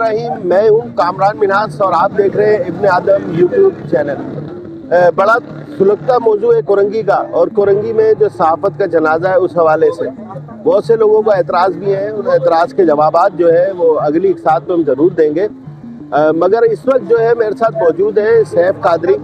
रहीम। मैं हूँ कामरान मिन्हास और आप देख रहे हैं इब्ने आदम यूट्यूब चैनल। बड़ा सुलगता मौजू है कोरंगी का, और कोरंगी में जो सहाफत का जनाजा है उस हवाले से बहुत से लोगों को एतराज़ भी हैं। उन एतराज़ के जवाबात जो है वो अगली एक साथ में हम ज़रूर देंगे। मगर इस वक्त जो है मेरे साथ मौजूद है सैफ कादरी,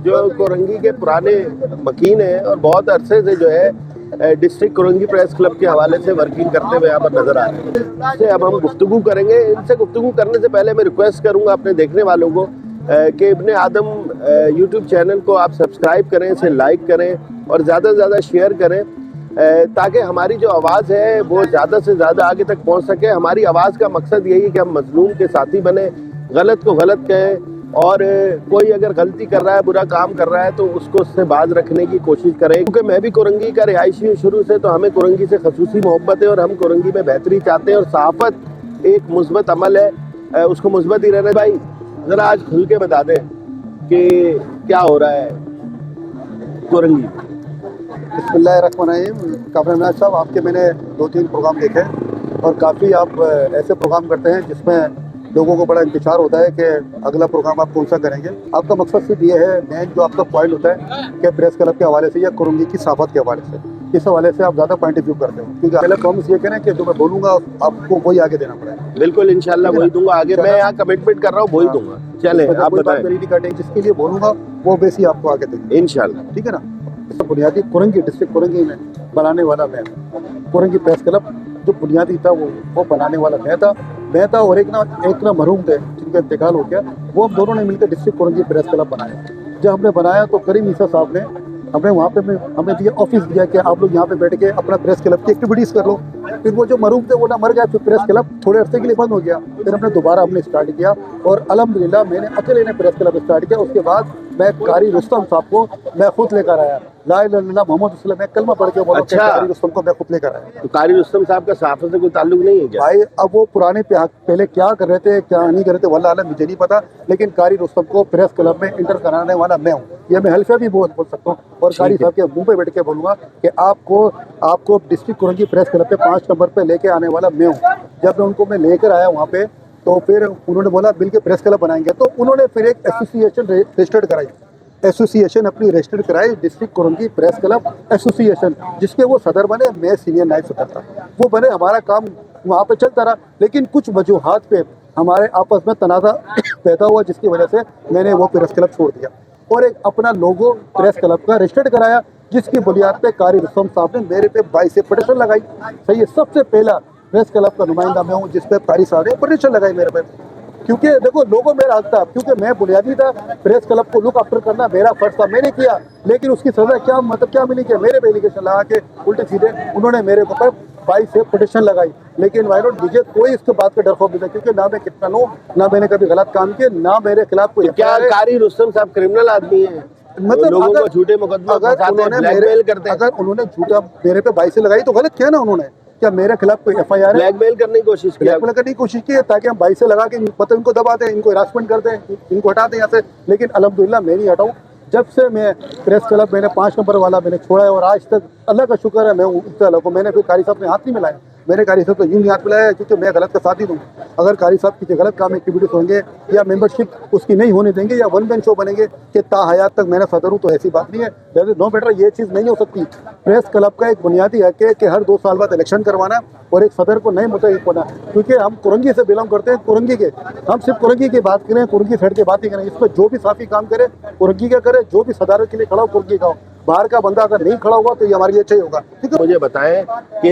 जो कोरंगी के पुराने मकीन हैं और बहुत अरसे से जो है डिस्ट्रिक्ट कोरंगी प्रेस क्लब के हवाले से वर्किंग करते हुए यहाँ पर नजर आ रहे हैं। इससे अब हम गुफ्तगू करेंगे। इनसे गुफ्तगू करने से पहले मैं रिक्वेस्ट करूँगा अपने देखने वालों को कि इब्ने आदम यूट्यूब चैनल को आप सब्सक्राइब करें, इसे लाइक करें और ज़्यादा से ज़्यादा शेयर करें, ताकि हमारी जो आवाज़ है वो ज़्यादा से ज़्यादा आगे तक पहुँच सके। हमारी आवाज़ का मकसद यही है कि हम मजलूम के साथी बने, गलत को गलत कहें, और कोई अगर गलती कर रहा है, बुरा काम कर रहा है तो उसको उससे बाज रखने की कोशिश करें। क्योंकि मैं भी कोरंगी का रिहायशी हूँ शुरू से, तो हमें कोरंगी से खसूसी मोहब्बत है और हम कोरंगी में बेहतरी चाहते हैं। और सहाफत एक मुस्बत अमल है, उसको मुस्बत ही रहना। भाई ज़रा आज खुल के बता दें कि क्या हो रहा है कोरंगी। बिस्मिल्लाहिर्रहमानिर्रहीम। कामरान मिन्हास साहब, आपके मैंने 2-3 प्रोग्राम देखे और काफ़ी आप ऐसे प्रोग्राम करते हैं जिसमें लोगों को बड़ा इंतजार होता है कि अगला प्रोग्राम आप कौन सा करेंगे। आपका मकसद सिर्फ ये है, मेन जो आपका पॉइंट होता है कि प्रेस क्लब के हवाले से या कोरंगी की सहाफत के हवाले से, इस हवाले से आप ज़्यादा पॉइंट ऑफ व्यू करते हो। क्योंकि पहले प्रॉमिस ये करें कि जो मैं बोलूँगा आपको वही आगे देना पड़ेगा। बिल्कुल, इंशाल्लाह वही दूंगा आगे। मैं यहाँ कमिटमेंट कर रहा हूँ, वही दूंगा। चले आप बताएं। मेरी काटें, जिसके लिए बोलूँगा वो बेसी आपको आगे देंगे इंशाल्लाह, ठीक है ना। इसका बुनियादी कोरंगी डिस्ट्रिक्ट कोरंगी में बनाने वाला मैं, कोरंगी प्रेस क्लब जो बुनियादी था वो बनाने वाला मैं था और एक ना मरहूम थे जिनका इंतकाल हो गया, वो हम दोनों ने मिलकर डिस्ट्रिक्ट कोरंगी प्रेस क्लब बनाया। जब हमने बनाया तो करीम ईसा साहब ने हमें वहाँ पे हमें दिया ऑफिस दिया कि आप लोग यहाँ पे बैठ के अपना प्रेस क्लब की एक्टिविटीज़ कर लो। फिर वो जो मरूम थे वो ना मर गया, फिर प्रेस क्लब थोड़े अरसे के लिए बंद हो गया। फिर हमने स्टार्ट किया और अल्हम्दुलिल्लाह मैंने अकेले ने प्रेस क्लब स्टार्ट किया। उसके बाद मैं कारी रुस्तम साहब को मैं खुद लेकर आया, ला इलाहा इल्लल्लाह मोहम्मद रसूलुल्लाह, मैं कलमा पढ़ के बोला। अच्छा। कारी रुस्तम को मैं खुद लेकर आया। तो कारी रुस्तम साहब का सहाफत से कोई ताल्लुक नहीं है क्या? भाई अब वो पुराने पहले क्या कर रहे थे क्या नहीं कर रहे थे वल्लाह आलम, मुझे नहीं पता, लेकिन कारी रुस्तम को प्रेस क्लब में इंटर कराने वाला मैं हूँ। ये मैं हल्फिया भी बोल सकता हूँ और कारी साहब के मुंह पे बैठ के बोलूँगा कि आपको डिस्ट्रिक्ट कोरंगी प्रेस क्लब पे 5 नंबर पे लेके आने वाला मैं हूँ। जब मैं लेकर आया वहाँ पे, तो फिर उन्होंने बोला मिल के प्रेस क्लब बनाएंगे। तो उन्होंने फिर एक एसोसिएशन रजिस्टर्ड कराई, एसोसिएशन अपनी रजिस्टर्ड कराई, district Korangi press club association, जिसके वो सदर बने, मैं सीनियर नायब सदर था। वो बने, हमारा काम वहाँ पे चलता रहा, लेकिन कुछ वजूहात पे हमारे आपस में तनाज़ा पैदा हुआ, जिसकी वजह से मैंने वो प्रेस क्लब छोड़ दिया और एक अपना लोगो प्रेस क्लब का रजिस्टर्ड कराया, जिसकी बुनियाद पे कारी रुस्तम साहब ने मेरे पे 22 से पटिशन लगाई। सही है, सबसे पहला प्रेस क्लब का नुमाइंदा मैं हूँ जिसपे कारी साहब ने पटिशन लगाई मेरे पे। क्योंकि देखो लोगों मेरा हक था, क्योंकि मैं बुनियादी था, प्रेस क्लब को लुक आफ्टर करना मेरा फर्ज था, मैंने किया। लेकिन उसकी सजा क्या मिली कि मेरे पे एलिगेशन लगा के उल्टे सीधे उन्होंने मेरे ऊपर 22 से पटिशन लगाई। लेकिन वाई नॉट, मुझे कोई इसके बात का डर खौफ नहीं था, क्योंकि ना मैं कितना हूँ, ना मैंने कभी गलत काम किए, ना मेरे खिलाफ कोई। क्या कारी रुस्तम साहब क्रिमिनल आदमी है? मतलब लोगों को झूठे मुकदमे ब्लैकमेल करते हैं। अगर उन्होंने झूठा मेरे पे 22 से लगाई तो गलत किया ना उन्होंने। क्या मेरे खिलाफ कोई FIR है? ब्लैकमेल करने की कोशिश की, ब्लैकमेल करने की कोशिश की है ताकि हम 22 से लगा के मतलब इनको दबा दें, इनको हिरासमेंट कर दें, इनको हटा दें यहाँ से। लेकिन अल्हम्दुलिल्लाह मैं नहीं हटाऊँ। जब से मैं प्रेस क्लब मैंने 5 नंबर वाला मैंने छोड़ा है और आज तक अल्लाह का शुक्र है मैं उस मैंने फिर कारी साहब ने हाथ नहीं मिलाया। मैंने कारी साहब तो यूँ नहीं हाथ मिलाया क्योंकि मैं गलत का साथ ही दूँ। अगर कारी साहब किसी गलत काम एक्टिविटीज़ होंगे या मेंबरशिप उसकी नहीं होने देंगे या वन मैन शो बनेंगे कि ताहयात तक मैंने सदर हूँ, तो ऐसी बात नहीं है। नो बेटर, ये चीज़ नहीं हो सकती। प्रेस क्लब का एक बुनियादी हक है कि हर 2 साल बाद इलेक्शन करवाना और एक सदर को नए मुतय्यन होना। क्योंकि हम कोरंगी से बिलोंग करते हैं, कोरंगी के, हम सिर्फ कोरंगी की बात करें, कोरंगी साइड की बात ही करें। इसमें जो भी साफी काम करे कोरंगी का करे, जो भी सदारत के लिए खड़ा हो कोरंगी का हो। बाहर का बंदा अगर नहीं खड़ा होगा तो ये हमारे लिए अच्छा ही होगा। ठीक है, मुझे बताएं कि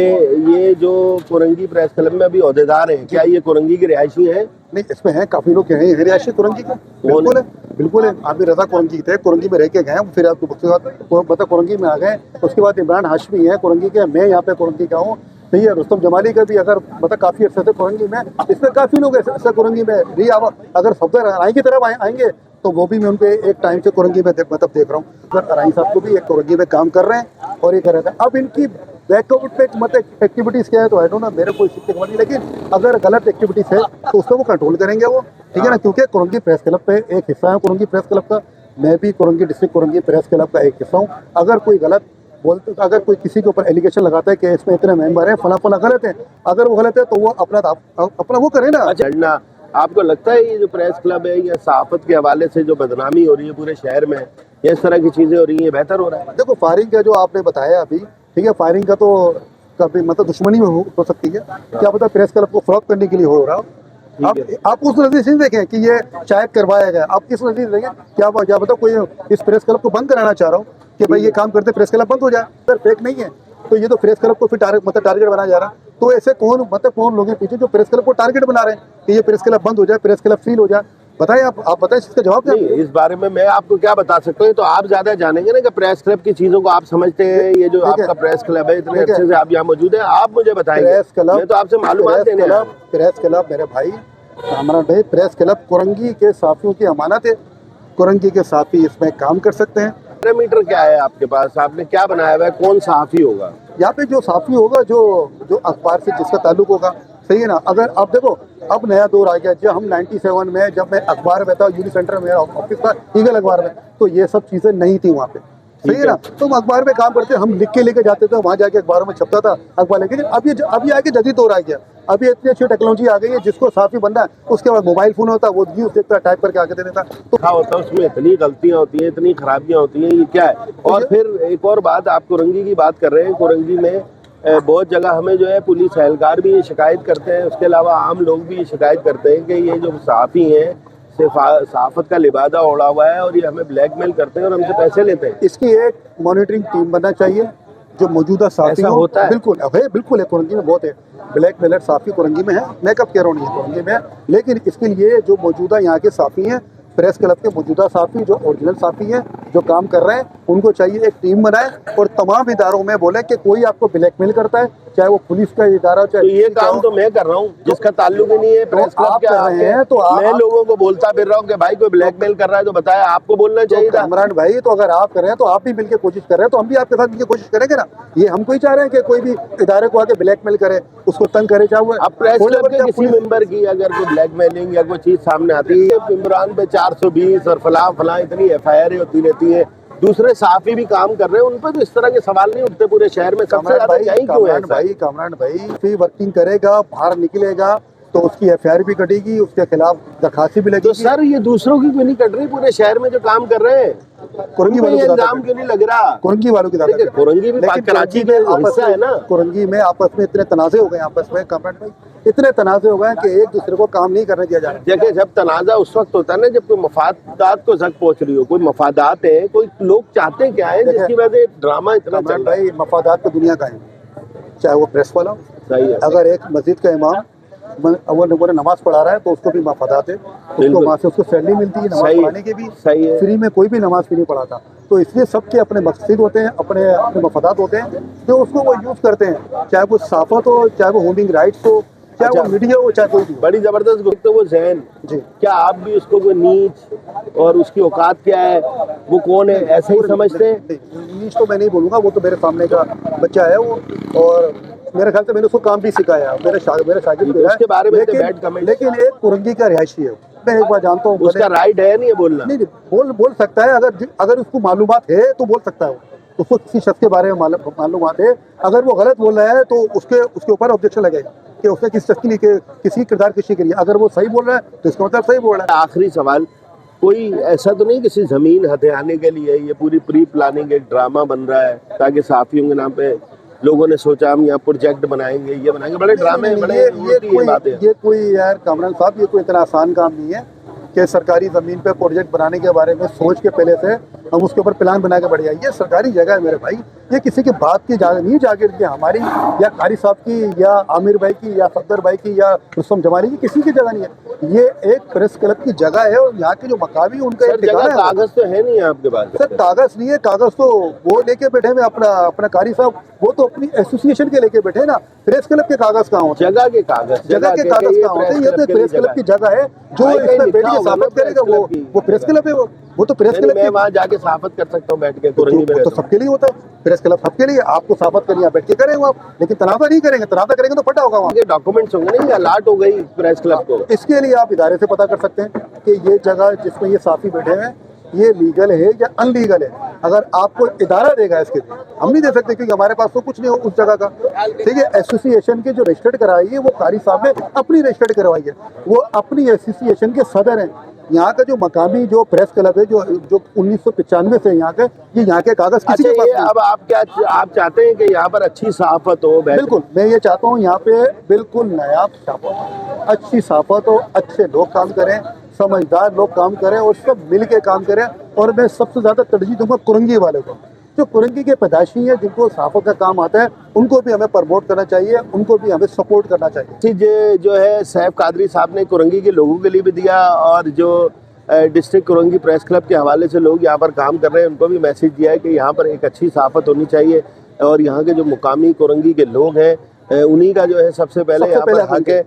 ये जो कोरंगी प्रेस क्लब में अभी ओहदेदार हैं, क्या ये कोरंगी के रिहायशी हैं? नहीं, इसमें हैं काफी लोग हैं रिहायशी कोरंगी के। बिल्कुल है। आमिर रजा कोरंगी थे, कोरंगी में रह के गए, फिर आपको बता कोरंगी में आ गए। उसके बाद इमरान हाशमी है कोरंगी के, मैं यहाँ पे कोरंगी का हूँ। सही है, रुस्तम जमाली का भी अगर मतलब काफी अर्से से कोरंगी में, इसमें काफी लोग ऐसे कोरंगी में रही। अगर सफदर अराई की तरफ आएंगे तो वो भी मैं उनके एक टाइम से कोरंगी में मतलब देख रहा हूँ। अगर अराई साहब को भी एक कोरंगी में काम कर रहे हैं और ये कर रहे थे। अब इनकी बैकआउट पे मतलब एक्टिविटीज़ क्या है तो आई डोंट नो, मेरे को इसकी खबर नहीं। लेकिन अगर गलत एक्टिविटीज़ है तो उसको वो कंट्रोल करेंगे वो, ठीक है ना। क्योंकि कोरंगी प्रेस क्लब पे एक हिस्सा है कोरंगी प्रेस क्लब का, मैं भी Korangi district Korangi press club का एक हिस्सा हूँ। अगर कोई गलत बोलते, अगर कोई किसी के ऊपर एलिगेशन लगाता है कि इसमें इतने मेंबर हैं, फला गलत है, अगर वो गलत है तो वो अपना वो करे ना। लड़ना आपको लगता है ये जो प्रेस क्लब है या सहाफत के हवाले से जो बदनामी हो रही है पूरे शहर में, ये इस तरह की चीजें हो रही है, बेहतर हो रहा है? देखो फायरिंग का जो आपने बताया अभी, ठीक है, फायरिंग का तो कभी मतलब दुश्मनी में हो सकती है, क्या पता प्रेस क्लब को फ्रॉक करने के लिए हो रहा हो। आप उस नजरिए से नहीं देखें कि ये शायद करवाया गया, आप किस नजरिए से देखें क्या पता कोई इस प्रेस क्लब को बंद कराना चाह रहा हूँ कि भाई ये काम करते प्रेस क्लब बंद हो जाए। अगर फेक नहीं है तो ये तो प्रेस क्लब को फिर टारगेट बनाया जा रहा है। तो ऐसे कौन लोग हैं पीछे जो प्रेस क्लब को टारगेट बना रहे हैं कि ये प्रेस क्लब बंद हो जाए, प्रेस क्लब सील हो जाए? बताइए, आप बताइए इसका जवाब क्या? नहीं, इस बारे में मैं आपको क्या बता सकता हूँ, तो आप ज्यादा जानेंगे ना कि प्रेस क्लब की चीजों को आप समझते हैं। ये जो आपका प्रेस क्लब है, इतने अच्छे से आप यहाँ मौजूद है, आप मुझे बताएंगे। प्रेस क्लब, मैं तो आपसे मालूमात देने आया हूँ। प्रेस क्लब मेरे भाई, हमारा भाई, प्रेस क्लब कुरंगी के साफियों की अमानत है। कुरंगी के साफी इसमें काम कर सकते हैं। पैरामीटर क्या है आपके पास, आपने क्या बनाया हुआ है, कौन सहाफी होगा यहाँ पे? जो साफी होगा जो अखबार से जिसका ताल्लुक होगा, सही है ना। अगर आप देखो अब नया दौर आ गया, जब हम 97 में जब मैं अखबार में था, यूनी सेंटर में ऑफिस था ईगल अखबार में, तो ये सब चीजें नहीं थी वहाँ पे, सही है ना। तो हम अखबार में काम करते, हम लिख के लेके जाते थे, वहाँ जाके अखबारों में छपता था अखबार लेके। अभी आके जदीद दौर आ गया, अभी इतनी अच्छी टेक्नोलॉजी आ गई है, जिसको साफी बनना है उसके बाद मोबाइल फोन होता है, वो न्यूज देखता, टाइप करके आगे दे देता। तो क्या होता है उसमें, इतनी गलतियां होती हैं, इतनी खराबियां होती हैं, ये क्या है? और फिर एक और बात, आप कुरंगी की बात कर रहे हैं, कुरंगी में बहुत जगह हमें जो है पुलिस एहलकार भी ये शिकायत करते हैं, उसके अलावा आम लोग भी ये शिकायत करते हैं कि ये जो सहाफ़ी हैं सिर्फ सहाफत का लिबादा ओढ़ा हुआ है और ये हमें ब्लैकमेल करते हैं और हमसे पैसे लेते हैं। इसकी एक मॉनिटरिंग टीम बनना चाहिए जो मौजूदा साफी ऐसा होता है? बिल्कुल है, बिल्कुल है। कुरंगी में बहुत है, ब्लैक मेलर साफी कुरंगी में है, मैं कब कह रहा हूँ नहीं है, कुरंगी में है। लेकिन इसके लिए जो मौजूदा यहाँ के साफी हैं, प्रेस क्लब के मौजूदा साफी जो ओरिजिनल साफी हैं, जो काम कर रहे हैं, उनको चाहिए एक टीम बनाए और तमाम इदारों में बोले कि कोई आपको ब्लैकमेल करता है, चाहे वो पुलिस का इदारा हो, चाहे तो ये काम तो मैं कर रहा हूँ जिसका ताल्लुक ही नहीं है प्रेस क्लब आप के कर रहे हैं। तो मैं लोगों को बोलता फिर रहा हूँ कि भाई कोई ब्लैकमेल कर रहा है तो बताया, आपको बोलना चाहिए था। इमरान भाई, तो अगर आप कर रहे हैं तो आप भी मिलकर कोशिश कर रहे हैं, तो हम भी आपके साथ मिलकर कोशिश करेंगे ना। ये हम कोई चाह रहे हैं कि कोई भी इदारे को आके ब्लैकमेल करे, उसको तंग करे, चाहे वो अब प्रेस क्लब के किसी मेंबर की अगर कोई ब्लैकमेलिंग या कोई चीज सामने आती है, इमरान पे 420 और फला इतनी FIR होती रहती है, दूसरे साफी भी काम कर रहे हैं, उन पर तो इस तरह के सवाल नहीं उठते पूरे शहर में। सबसे ज्यादा यही क्यों है? कामरान भाई वर्किंग करेगा, बाहर निकलेगा तो उसकी FIR भी कटेगी, उसके खिलाफ दरखास्ती भी लगेगी। तो सर ये दूसरों की क्यों नहीं कट रही, पूरे शहर में जो काम कर रहे हैं कुरंगी वालों को इल्जाम क्यों नहीं लग रहा? कुरंगी वालों की कुरंगी भी कराची के हिस्सा है ना। कुरंगी में आपस में इतने तनाजे हो गए, आपस में कामरान भाई इतने तनाजे हो गए कि एक दूसरे को काम नहीं करने दिया जा रहा। देखिए, जब तनाजा उस वक्त होता है ना जब कोई मफादात को जक पहुंच रही हो, कोई मफादात है, कोई लोग चाहते क्या है जिसकी वजह से ड्रामा इतना चल रहा है। भाई मफादात तो दुनिया का है, चाहे वो प्रेस वाला हो, सही है। अगर एक मस्जिद का इमाम अगर नमाज पढ़ा रहा है तो उसको भी मफादात है, उसको वहाँ से उसको सैलरी मिलती है नमाज पढ़ाने की भी, सही है। फ्री में कोई भी नमाज भी नहीं पढ़ाता। तो इसलिए सबके अपने मकसद होते हैं, अपने मफादात होते हैं, जो उसको वो यूज़ करते हैं, चाहे वो सहाफत हो, चाहे वो ह्यूमन राइट्स हो, चाहे वो मीडिया हो, चाहे कोई भी। बड़ी जबरदस्त गुफ्त तो वो जहन जी, क्या आप भी उसको कोई नीच और उसकी औकात क्या है, वो कौन है, ऐसे ही समझते हैं? नीच तो मैं नहीं बोलूँगा, वो तो मेरे सामने का बच्चा है वो, और मेरे ख्याल से मैंने उसको काम भी सिखाया, मेरे शागिर्द भी है। उसके बारे में बैड कमेंट, लेकिन एक कुरंगी का रिहायशी है, मैं एक बार जानता हूँ, उसका राइट है नहीं बोलना? नहीं, बोल सकता है, अगर उसको मालूमात है तो बोल सकता है। उसको किसी शख्स के बारे में मालूमात है, अगर वो गलत बोल रहा है तो उसके ऊपर ऑब्जेक्शन लगेगा कि उसने किसी शख्स की किसी किरदार कशी करी है। अगर वो सही बोल रहा है तो इसका मतलब सही बोल रहा है। आखिरी सवाल, कोई ऐसा तो नहीं किसी जमीन हथियाने के लिए ये पूरी प्री प्लानिंग एक ड्रामा बन रहा है ताकि साफियों के नाम पे लोगों ने सोचा हम यहाँ प्रोजेक्ट बनाएंगे, ये बनाएंगे, बड़े ड्रामे, ये कोई यार कामरान साहब, ये कोई इतना आसान काम नहीं है कि सरकारी ज़मीन पे प्रोजेक्ट बनाने के बारे में सोच के पहले से हम उसके ऊपर प्लान बना के बढ़ जाए। ये सरकारी जगह है मेरे भाई, ये किसी की बात की जगह नहीं, जागीर की हमारी या कारी साहब की या आमिर भाई की या सफदर भाई की या रुस्तम जमाली की, किसी की जगह नहीं है। ये एक प्रेस क्लब की जगह है और यहाँ के जो मकामी उनका एक ठिकाना है। कागज तो है नहीं आपके पास? सर कागज नहीं है, कागज तो वो लेके बैठे हैं, अपना कारी साहब वो तो अपनी एसोसिएशन के लेके बैठे ना। प्रेस क्लब के कागज कहाँ होते हैं? जगह के कागज कहाँ होते हैं? ये तो प्रेस क्लब की जगह है, जो इसमें बैठ के साबित करेगा वो प्रेस क्लब है। वो तो प्रेस क्लब, मैं वहाँ जाके साबित कर सकता हूँ बैठ के, तो सबके लिए होता है प्रेस क्लब, सबके लिए। आपको साबित करनी है बैठ के करेंगे आप, लेकिन तनाजा नहीं करेंगे, तनाजा करेंगे तो फटा होगा। वहाँ डॉक्यूमेंट्स होंगे नहीं, अलर्ट हो गई प्रेस क्लब को। इसके लिए आप इदारे से पता कर सकते हैं कि ये जगह जिसमें ये साफी बैठे हैं ये लीगल है या अनलीगल है। अगर आपको इदारा देगा इसके लिए, हम नहीं दे सकते क्योंकि हमारे पास तो कुछ नहीं हो उस जगह का। ठीक है, एसोसिएशन के जो रजिस्टर्ड कराई है वो कारी साहब ने अपनी रजिस्टर्ड करवाई है, वो अपनी एसोसिएशन के सदर हैं। यहाँ का जो मकामी जो प्रेस क्लब है जो 1995 से यहाँ के, ये यहाँ के कागज किसी अच्छा, के पास ये नहीं। अब आप चाहते हैं कि यहाँ पर अच्छी सहाफत हो? बिल्कुल, मैं ये चाहता हूँ यहाँ पे बिल्कुल नायाब सहाफत, अच्छी सहाफत हो, अच्छे लोग काम करें, समझदार लोग काम करें और सब मिल के काम करें। और मैं सबसे ज़्यादा तरजीह दूंगा कुरंगी वाले को, जो कुरंगी के पैदाशी हैं, जिनको सहाफत का काम आता है, उनको भी हमें प्रमोट करना चाहिए, उनको भी हमें सपोर्ट करना चाहिए। चीज जो है सैफ कादरी साहब ने कुरंगी के लोगों के लिए भी दिया, और जो डिस्ट्रिक्ट कुरंगी प्रेस क्लब के हवाले से लोग यहाँ पर काम कर रहे हैं उनको भी मैसेज दिया है कि यहाँ पर एक अच्छी सहाफत होनी चाहिए, और यहाँ के जो मुकामी कुरंगी के लोग हैं उन्हीं का जो है सबसे पहले यहाँ पर हक है।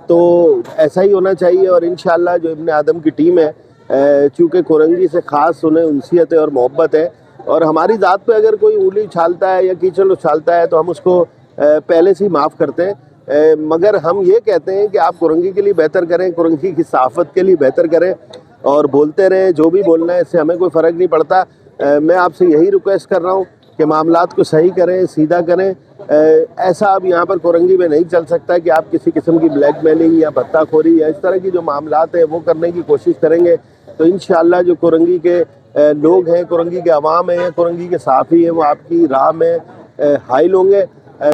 तो ऐसा ही होना चाहिए। और इंशाल्लाह जो इब्ने आदम की टीम है, चूँकि कुरंगी से ख़ास उन्हें उनसियत है और मोहब्बत है, और हमारी ज़ात पे अगर कोई उंगली उछालता है या कीचड़ उछालता है तो हम उसको पहले से ही माफ़ करते हैं। मगर हम ये कहते हैं कि आप कुरंगी के लिए बेहतर करें, कुरंगी की सहाफ़त के लिए बेहतर करें और बोलते रहें, जो भी बोलना है, इससे हमें कोई फ़र्क नहीं पड़ता। मैं आपसे यही रिक्वेस्ट कर रहा हूँ कि मामलात को सही करें, सीधा करें। ऐसा अब यहाँ पर कुरंगी में नहीं चल सकता कि आप किसी किस्म की ब्लैकमेलिंग या भत्ताखोरी या इस तरह की जो मामलात हैं वो करने की कोशिश करेंगे तो इंशाअल्लाह जो कुरंगी के लोग हैं, कुरंगी के अवाम हैं, कुरंगी के सहाफ़ी हैं, वो आपकी राह में हाइल होंगे।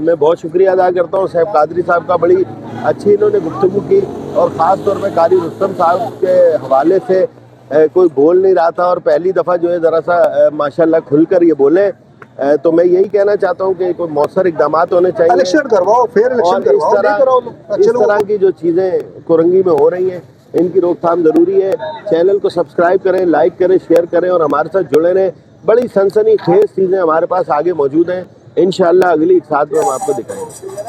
मैं बहुत शुक्रिया अदा करता हूँ सैफ कादरी साहब का, बड़ी अच्छी इन्होंने गुफ्तगू की, और ख़ास तौर पर कारी रुस्तम साहब के हवाले से कोई बोल नहीं रहा था और पहली दफ़ा जो है ज़रा सा माशाल्लाह खुलकर ये बोले। तो मैं यही कहना चाहता हूँ कि कोई मौसर इकदाम होने चाहिए, इलेक्शन करवाओ, फेयर इलेक्शन करवाओ, इस तरह की जो चीज़ें कुरंगी में हो रही हैं इनकी रोकथाम ज़रूरी है। चैनल को सब्सक्राइब करें, लाइक करें, शेयर करें और हमारे साथ जुड़े रहें। बड़ी सनसनीखेज चीज़ें हमारे पास आगे मौजूद हैं, इंशाअल्लाह अगली एक साथ में हम आपको दिखाएंगे।